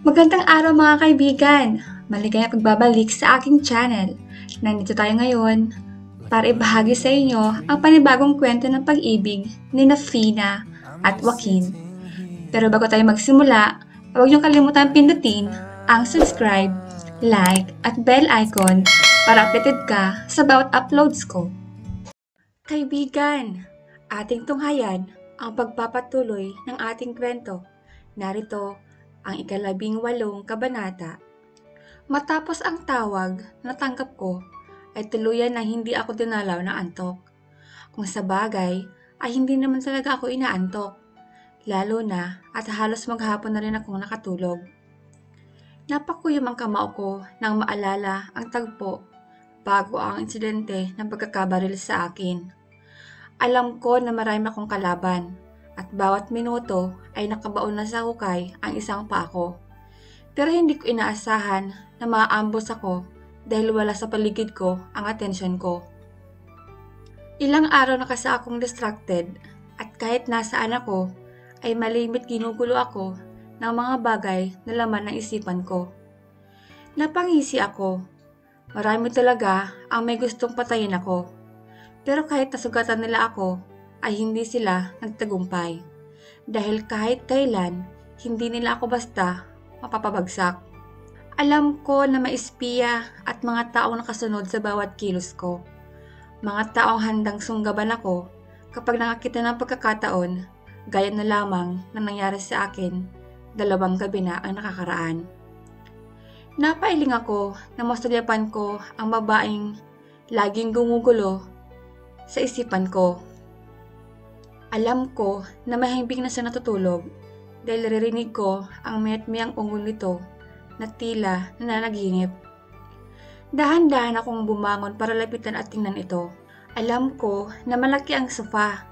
Magandang araw mga kaibigan! Maligayang pagbabalik sa aking channel. Nandito tayo ngayon para ibahagi sa inyo ang panibagong kwento ng pag-ibig ni Fina at Joaquin. Pero bago tayo magsimula, huwag niyong kalimutan pindutin ang subscribe, like at bell icon para updated ka sa bawat uploads ko. Kaibigan, ating tunghayan ang pagpapatuloy ng ating kwento. Narito ang ika-18 kabanata. Matapos ang tawag na tanggap ko, ay tuluyan na hindi ako dinalaw ng antok. Kung sa bagay, ay hindi naman talaga ako inaantok. Lalo na at halos maghapon na rin akong nakatulog. Napakuyom ang kamao ko nang maalala ang tagpo bago ang insidente ng pagkakabaril sa akin. Alam ko na marami akong kalaban at bawat minuto ay nakabaon na sa hukay ang isang paa ko. Pero hindi ko inaasahan na maaambos ako dahil wala sa paligid ko ang atensyon ko. Ilang araw na kasi akong distracted at kahit nasaan ako ay malimit ginugulo ako ng mga bagay na laman ng isipan ko. Napangisi ako. Marami talaga ang may gustong patayin ako. Pero kahit nasugatan nila ako, ay hindi sila nagtagumpay. Dahil kahit kailan, hindi nila ako basta mapapabagsak. Alam ko na may espiya at mga taong nakasunod sa bawat kilos ko. Mga taong handang sunggaban ako kapag nakakita ng pagkakataon, gaya na lamang na nangyari sa akin 2 gabi na ang nakakaraan. Napailing ako na masulyapan ko ang babaeng laging gumugulo sa isipan ko. Alam ko na mahimbing na siya natutulog dahil naririnig ko ang mayat-mayang ungol nito na tila nananaginip. Dahan-dahan akong bumangon para lapitan at tingnan ito. Alam ko na malaki ang sofa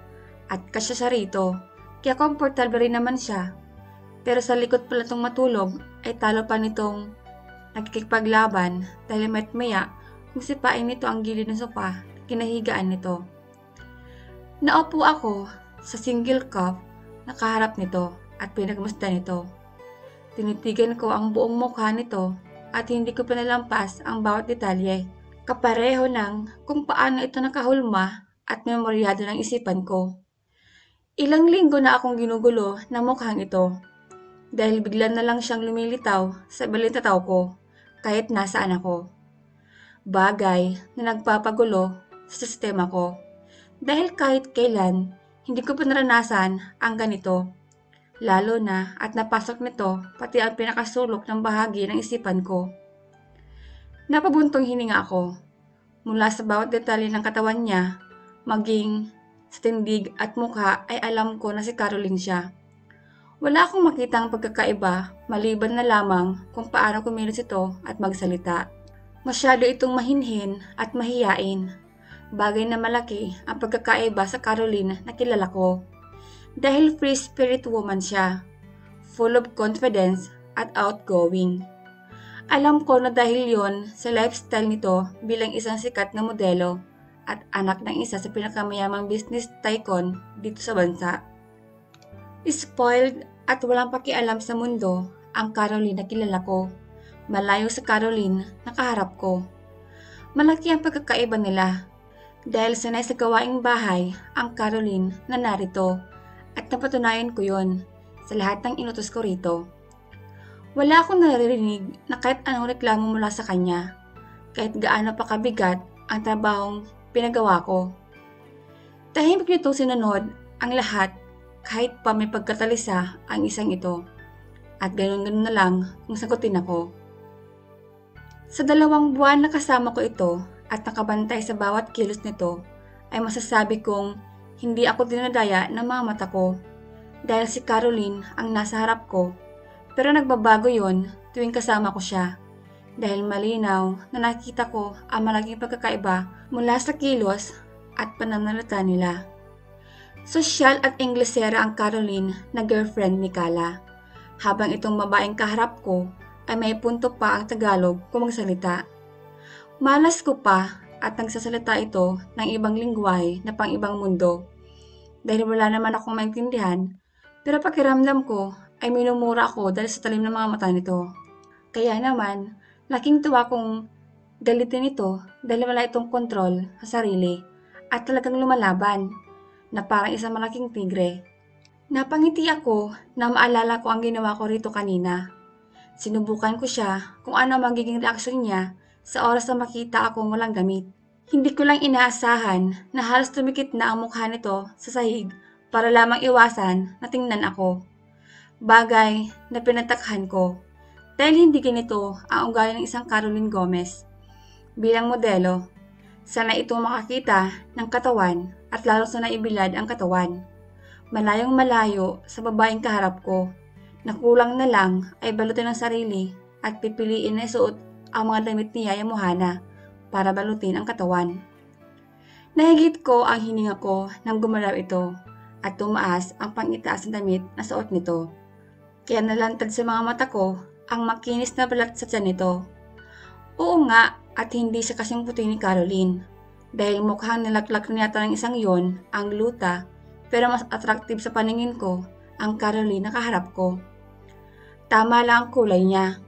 at kasya siya rito, kaya komportable rin naman siya. Pero sa likod pala itong matulog ay talo pa nitong nagkikipaglaban dahil mayat-maya kung sipain nito ang gilid ng sofa, kinahigaan nito. Naupo ako sa single cup na kaharap nito at pinagmasdan nito. Tinitigan ko ang buong mukha nito at hindi ko pinalampas ang bawat detalye. Kapareho ng kung paano ito nakahulma at memoryado ng isipan ko. Ilang linggo na akong ginugulo ng mukhang ito dahil bigla na lang siyang lumilitaw sa balintataw ko kahit nasaan ako. Bagay na nagpapagulo sa sistema ko dahil kahit kailan hindi ko pa naranasan ang ganito. Lalo na at napasok nito pati ang pinakasulok ng bahagi ng isipan ko. Napabuntong hininga ako. Mula sa bawat detalye ng katawan niya, maging sa tindig at mukha ay alam ko na si Caroline siya. Wala akong makitang pagkakaiba maliban na lamang kung paano kumilos ito at magsalita. Masyado itong mahinhin at mahiyain. Bagay na malaki ang pagkakaiba sa Caroline na kilala ko. Dahil free spirit woman siya, full of confidence at outgoing. Alam ko na dahil yon sa lifestyle nito bilang isang sikat na modelo at anak ng isa sa pinakamayamang business tycoon dito sa bansa. Spoiled at walang pakialam sa mundo ang Caroline na kilala ko. Malayo sa Caroline na kaharap ko. Malaki ang pagkakaiba nila. Dahil sanay sa gawaing bahay ang Caroline na narito at napatunayan ko yon sa lahat ng inutos ko rito. Wala akong naririnig na kahit anong reklamo mula sa kanya, kahit gaano pa kabigat ang trabahong pinagawa ko. Tahimik nitong sinunod ang lahat kahit pa may pagkatalisa ang isang ito at ganun-ganun na lang kung sagutin ako. Sa 2 buwan na kasama ko ito at nakabantay sa bawat kilos nito, ay masasabi kong hindi ako dinadaya ng mga mata ko dahil si Caroline ang nasa harap ko, pero nagbabago yon tuwing kasama ko siya dahil malinaw na nakita ko ang malaking pagkakaiba mula sa kilos at pananalita nila. Sosyal at Inglesera ang Caroline na girlfriend ni Kala, habang itong babaeng kaharap ko ay may punto pa ang Tagalog kung magsalita. Malas ko pa at nagsasalita ito ng ibang lingwahe na pang ibang mundo. Dahil wala naman akong maintindihan, pero pakiramdam ko ay minumura ako dahil sa talim ng mga mata nito. Kaya naman, laking tuwa kong galitin ito dahil wala itong kontrol sa sarili at talagang lumalaban na parang isang malaking tigre. Napangiti ako na maalala ko ang ginawa ko rito kanina. Sinubukan ko siya kung ano magiging reaksyon niya sa oras na makita akong walang damit. Hindi ko lang inaasahan na halos tumikit na ang mukha nito sa sahig para lamang iwasan na tingnan ako. Bagay na pinatakhan ko dahil hindi ganito ang ugali ng isang Caroline Gomez. Bilang modelo, sana itong makakita ng katawan at lalo sa naibilad ang katawan. Malayong malayo sa babaeng kaharap ko, na kulang na lang ay balutin ang sarili at pipiliin na isuot ang mga damit ni Yaya Mohana para balutin ang katawan. Nahigit ko ang hininga ko nang gumalaw ito at tumaas ang pangitaas ng damit na suot nito. Kaya nalantad sa mga mata ko ang makinis na balat sa tiyan nito. Oo nga, at hindi siya kasing puti ni Caroline dahil mukhang nilaklak na yata ng isang yon ang luta, pero mas attractive sa paningin ko ang Caroline na kaharap ko. Tama lang ang kulay niya.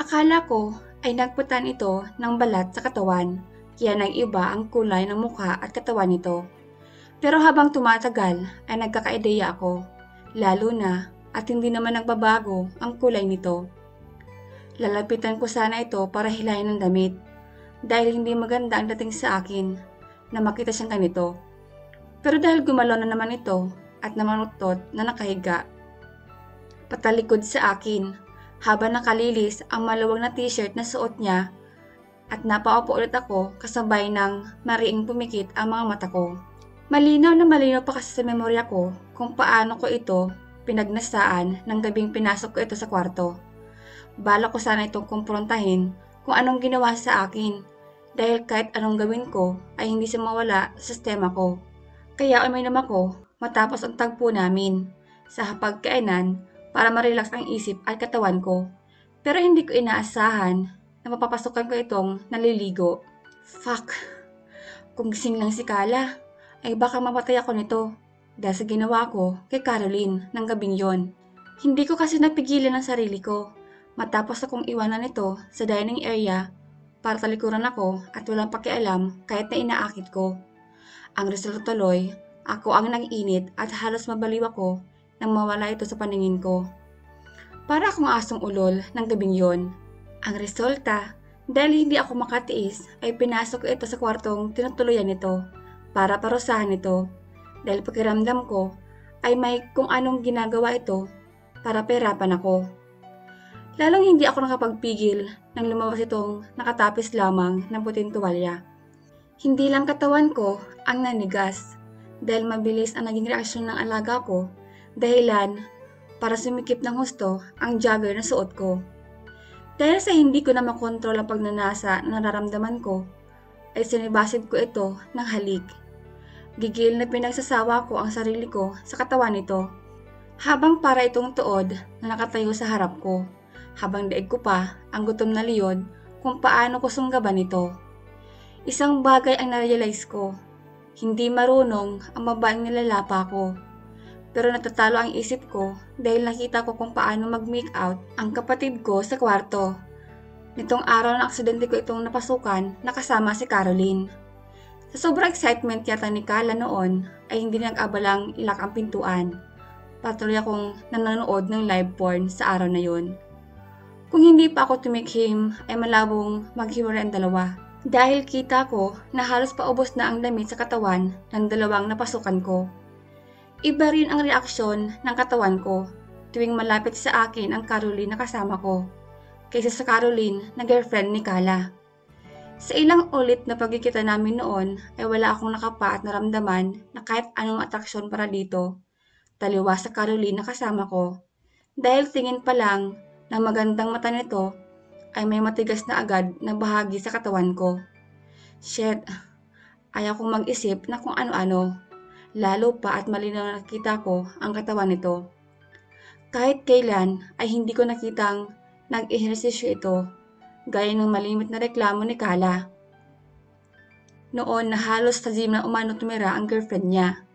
Akala ko ay nagputan ito ng balat sa katawan, kaya nag-iba ang kulay ng mukha at katawan nito. Pero habang tumatagal ay nagkakaideya ako, lalo na at hindi naman nagbabago ang kulay nito. Lalapitan ko sana ito para hilahin ng damit, dahil hindi maganda ang dating sa akin na makita siyang ganito. Pero dahil gumalaw na naman ito at namanutot na nakahiga, patalikod sa akin habang nakalilis ang maluwag na t-shirt na suot niya at napaupo ulit ako kasabay ng mariing pumikit ang mga mata ko. Malinaw na malinaw pa kasi sa memorya ko kung paano ko ito pinagnasaan ng gabing pinasok ko ito sa kwarto. Bala ko sana itong kumprontahin kung anong ginawa sa akin dahil kahit anong gawin ko ay hindi siya mawala sa sistema ko. Kaya uminom ako matapos ang tagpo namin sa hapagkainan para ma-relax ang isip at katawan ko. Pero hindi ko inaasahan na mapapasukan ko itong naliligo. Fuck! Kung gising lang si Kala, ay baka mapatay ako nito dahil sa ginawa ko kay Caroline ng gabing yon. Hindi ko kasi napigilan ang sarili ko matapos akong iwanan ito sa dining area para talikuran ako at walang pakialam kahit na inaakit ko. Ang resulta tuloy, ako ang nag-init at halos mabaliw ako nang mawala ito sa paningin ko. Para akong asong ulol ng gabing yon. Ang resulta, dahil hindi ako makatiis, ay pinasok ko ito sa kwartong tinutuluyan nito para parusahan ito dahil pakiramdam ko ay may kung anong ginagawa ito para perapan ako. Lalong hindi ako nakapagpigil nang lumabas itong nakatapis lamang ng puting tuwalya. Hindi lang katawan ko ang nanigas dahil mabilis ang naging reaksyon ng alaga ko, dahilan para sumikip ng husto ang jogger na suot ko. Dahil sa hindi ko na makontrol ang pagnanasa na nararamdaman ko, ay sinibasid ko ito ng halik. Gigil na pinagsasawa ko ang sarili ko sa katawan nito, habang para itong tuod na nakatayo sa harap ko, habang daig ko pa ang gutom na liyod kung paano ko sunggaban ito. Isang bagay ang narealize ko, hindi marunong ang babaeng nilalapa ko. Pero natatalo ang isip ko dahil nakita ko kung paano mag-make out ang kapatid ko sa kwarto. Nitong araw na aksidente ko itong napasukan na kasama si Caroline. Sa sobrang excitement yata ni Kala noon ay hindi nag-abalang ilak ang pintuan. Patuloy akong nanonood ng live porn sa araw na yon. Kung hindi pa ako tumikhim ay malabong maghiwalay ang dalawa. Dahil kita ko na halos paubos na ang damit sa katawan ng dalawang napasukan ko. Iba rin ang reaksyon ng katawan ko tuwing malapit sa akin ang Caroline na kasama ko kaysa sa Caroline na girlfriend ni Kala. Sa ilang ulit na pagkikita namin noon ay wala akong nakapa at naramdaman na kahit anong atraksyon para dito, taliwas sa Caroline na kasama ko. Dahil tingin pa lang na magandang mata nito ay may matigas na agad na bahagi sa katawan ko. Shit, ayaw kong mag-isip na kung ano-ano, lalo pa at malinaw na nakita ko ang katawan nito. Kahit kailan ay hindi ko nakitang nag-ehersisyo ito, gaya ng malimit na reklamo ni Kala. Noon na halos sa gym na umano tumira ang girlfriend niya.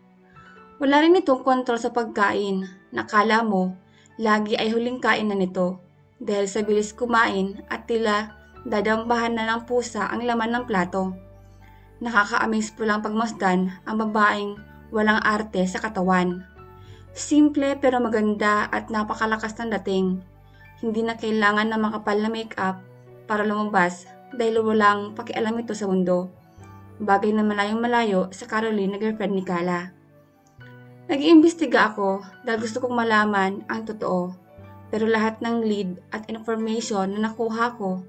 Wala rin itong kontrol sa pagkain, nakala mo Lagi ay huling kain na nito dahil sa bilis kumain at tila dadambahan na ng pusa ang laman ng plato. Nakaka-amaze po lang pagmasdan ang babaeng walang arte sa katawan. Simple pero maganda at napakalakas ng dating. Hindi na kailangan ng makapal na makeup para lumabas dahil walang pakialam ito sa mundo. Bagay na malayong malayo sa Caroline na girlfriend ni Kala. Nag-iimbestiga ako dahil gusto kong malaman ang totoo. Pero lahat ng lead at information na nakuha ko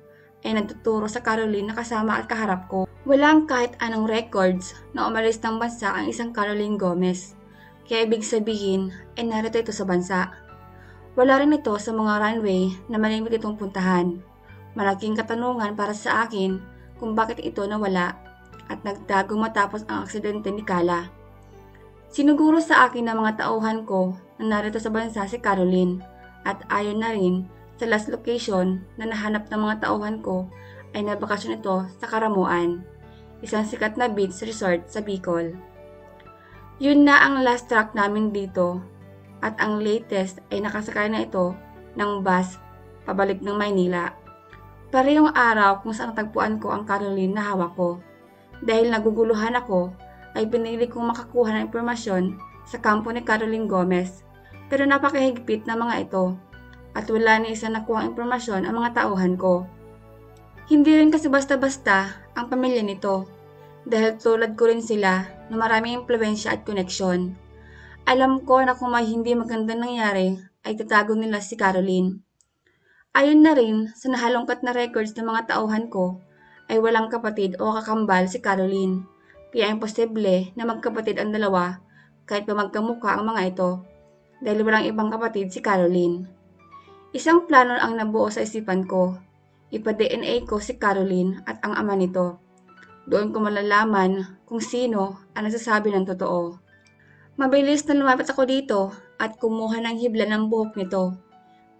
ay nagtuturo sa Caroline na kasama at kaharap ko. Walang kahit anong records na umalis ng bansa ang isang Caroline Gomez. Kaya ibig sabihin ay narito ito sa bansa. Wala rin ito sa mga runway na malimit itong puntahan. Malaking katanungan para sa akin kung bakit ito nawala at nagtago matapos ang aksidente ni Kala. Sinuguro sa akin ng mga tauhan ko na narito sa bansa si Caroline at ayon na rin sa last location na nahanap ng mga tauhan ko ay nabakasyon ito sa Karamuan, isang sikat na beach resort sa Bicol. Yun na ang last track namin dito at ang latest ay nakasakay na ito ng bus pabalik ng Maynila. Parehong araw kung saan tagpuan ko ang Caroline na hawak ko. Dahil naguguluhan ako, ay pinili kong makakuha ng impormasyon sa kampo ni Caroline Gomez. Pero napakahigpit na mga ito at wala ni isa nakuha ang impormasyon ang mga tauhan ko. Hindi rin kasi basta-basta ang pamilya nito dahil tulad ko rin sila na maraming impluwensya at koneksyon. Alam ko na kung may hindi magandang nangyari ay tatago nila si Caroline. Ayon na rin sa nahalongkat na records ng mga tauhan ko ay walang kapatid o kakambal si Caroline. Kaya imposible na magkapatid ang dalawa kahit pa magkamukha ang mga ito dahil walang ibang kapatid si Caroline. Isang plano ang nabuo sa isipan ko. Ipa-DNA ko si Caroline at ang ama nito. Doon ko malalaman kung sino ang nagsasabi ng totoo. Mabilis na lumapit ako dito at kumuha ng hibla ng buhok nito.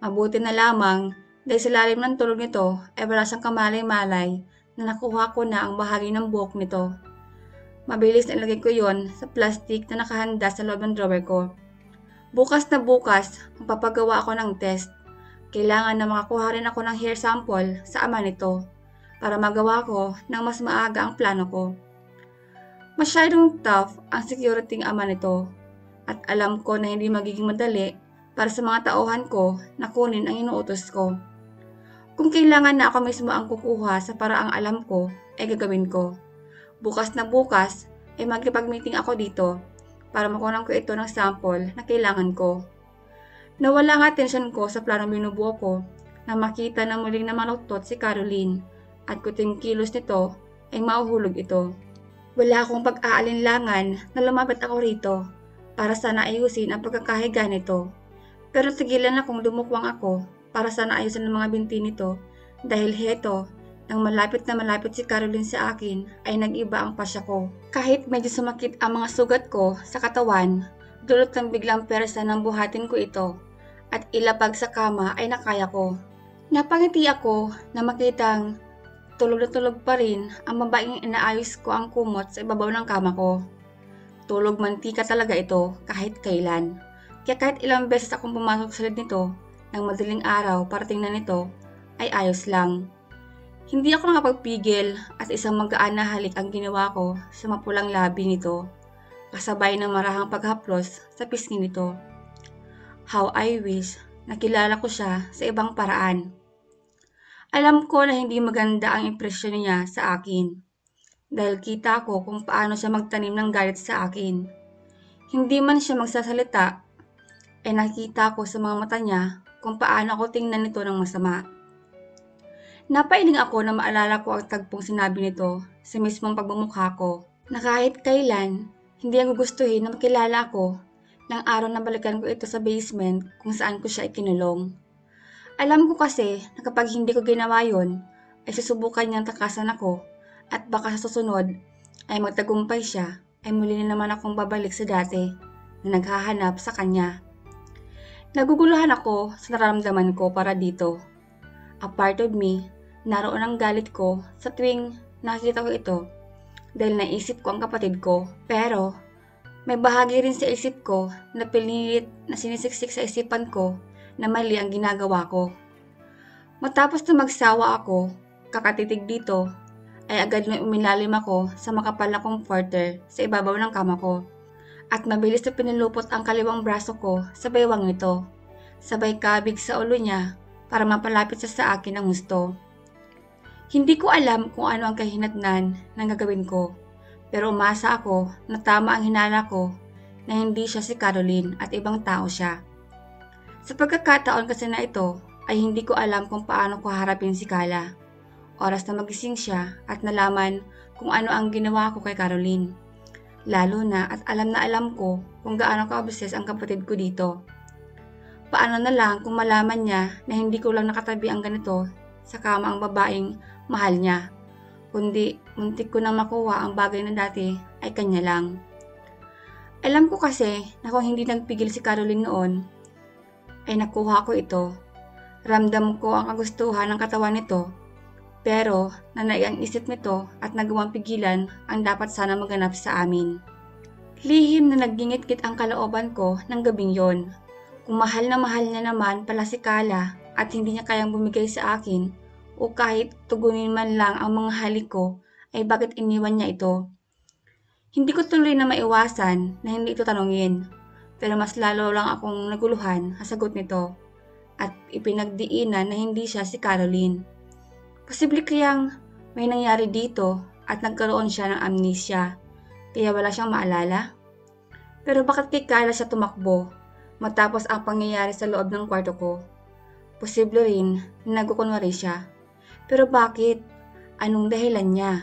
Mabuti na lamang dahil sa lalim ng tulog nito ay wala siyang kamalay-malay na nakuha ko na ang bahagi ng buhok nito. Mabilis na ilagay ko yon sa plastic na nakahanda sa loob ng drawer ko. Bukas na bukas, magpapagawa ako ng test. Kailangan na makakuha rin ako ng hair sample sa ama nito para magawa ko ng mas maaga ang plano ko. Masyadong tough ang security ng ama nito at alam ko na hindi magiging madali para sa mga tauhan ko na kunin ang inuutos ko. Kung kailangan na ako mismo ang kukuha sa paraang alam ko, ay gagawin ko. Bukas na bukas ay magkipag-meeting ako dito para makunan ko ito ng sample na kailangan ko. Nawala ang atensyon ko sa planong binubuo ko na makita na muling na maluktot si Caroline at kuting kilos nito ay mauhulog ito. Wala akong pag-aalinlangan na lumapit ako rito para sana ayusin ang pagkakahiga nito. Pero tigilan akong dumukwang ako para sana ayusin ang mga binti nito dahil heto, nang malapit na malapit si Caroline sa akin ay nag-iba ang pasya ko. Kahit medyo sumakit ang mga sugat ko sa katawan, dulot ng biglang persa ng buhatin ko ito at ilapag sa kama ay nakaya ko. Napangiti ako na makitang tulog na tulog pa rin ang babaeng inaayos ko ang kumot sa ibabaw ng kama ko. Tulog mantika talaga ito kahit kailan. Kaya kahit ilang beses akong pumasok sa lid nito ng madaling araw para tingnan nito ay ayos lang. Hindi ako nakapagpigil at isang magaan na halik ang ginawa ko sa mapulang labi nito kasabay ng marahang paghaplos sa pisngi nito. How I wish nakilala ko siya sa ibang paraan. Alam ko na hindi maganda ang impresyon niya sa akin dahil kita ko kung paano siya magtanim ng galit sa akin. Hindi man siya magsasalita, ay nakita ko sa mga mata niya kung paano ako tingnan nito ng masama. Napailing ako na maalala ko ang tagpong sinabi nito sa mismong pagbumukha ko na kahit kailan hindi ako gustuhin na makilala ako ng araw na balikan ko ito sa basement kung saan ko siya ikinulong. Alam ko kasi na kapag hindi ko ginawa yon, ay susubukan niyang takasan ako at baka sa susunod ay magtagumpay siya ay muli na naman akong babalik sa dati na naghahanap sa kanya. Naguguluhan ako sa nararamdaman ko para dito. A part of me, naroon ang galit ko sa tuwing nakita ko ito dahil naisip ko ang kapatid ko. Pero may bahagi rin sa isip ko na pinilit na sinisiksik sa isipan ko na mali ang ginagawa ko. Matapos na magsawa ako, kakatitig dito, ay agad na umilalim ako sa makapal na comforter sa ibabaw ng kama ko. At mabilis na pinulupot ang kaliwang braso ko sa baywang nito. Sabay kabig sa ulo niya para mapalapit sa akin ang gusto. Hindi ko alam kung ano ang kahinatnan ng gagawin ko, pero umasa ako na tama ang hinala ko na hindi siya si Caroline at ibang tao siya. Sa pagkakataon kasi na ito ay hindi ko alam kung paano ko harapin si Kala. Oras na magising siya at nalaman kung ano ang ginawa ko kay Caroline. Lalo na at alam na alam ko kung gaano ka-obsess ang kapatid ko dito. Paano na lang kung malaman niya na hindi ko lang nakatabi ang ganito sa kama ang babaeng mahal niya, kundi muntik ko nang makuha ang bagay na dati ay kanya lang. Alam ko kasi na kung hindi nagpigil si Caroline noon, ay nakuha ko ito. Ramdam ko ang kagustuhan ng katawan nito, pero nanay ang isip nito at nagawang pigilan ang dapat sana maganap sa amin. Lihim na naggingit-git ang kalooban ko ng gabing yon. Kung mahal na mahal niya naman pala si Kala at hindi niya kayang bumigay sa akin o kahit tugunin man lang ang mga halik ko, ay bakit iniwan niya ito? Hindi ko tuloy na maiwasan na hindi ito tanungin, pero mas lalo lang akong naguluhan sa sagot nito at ipinagdiinan na hindi siya si Caroline. Posible kayang may nangyari dito at nagkaroon siya ng amnesia, kaya wala siyang maalala? Pero bakit kay Kala siya tumakbo matapos ang pangyayari sa loob ng kwarto ko? Posible rin na nagkukunwari siya. Pero bakit? Anong dahilan niya?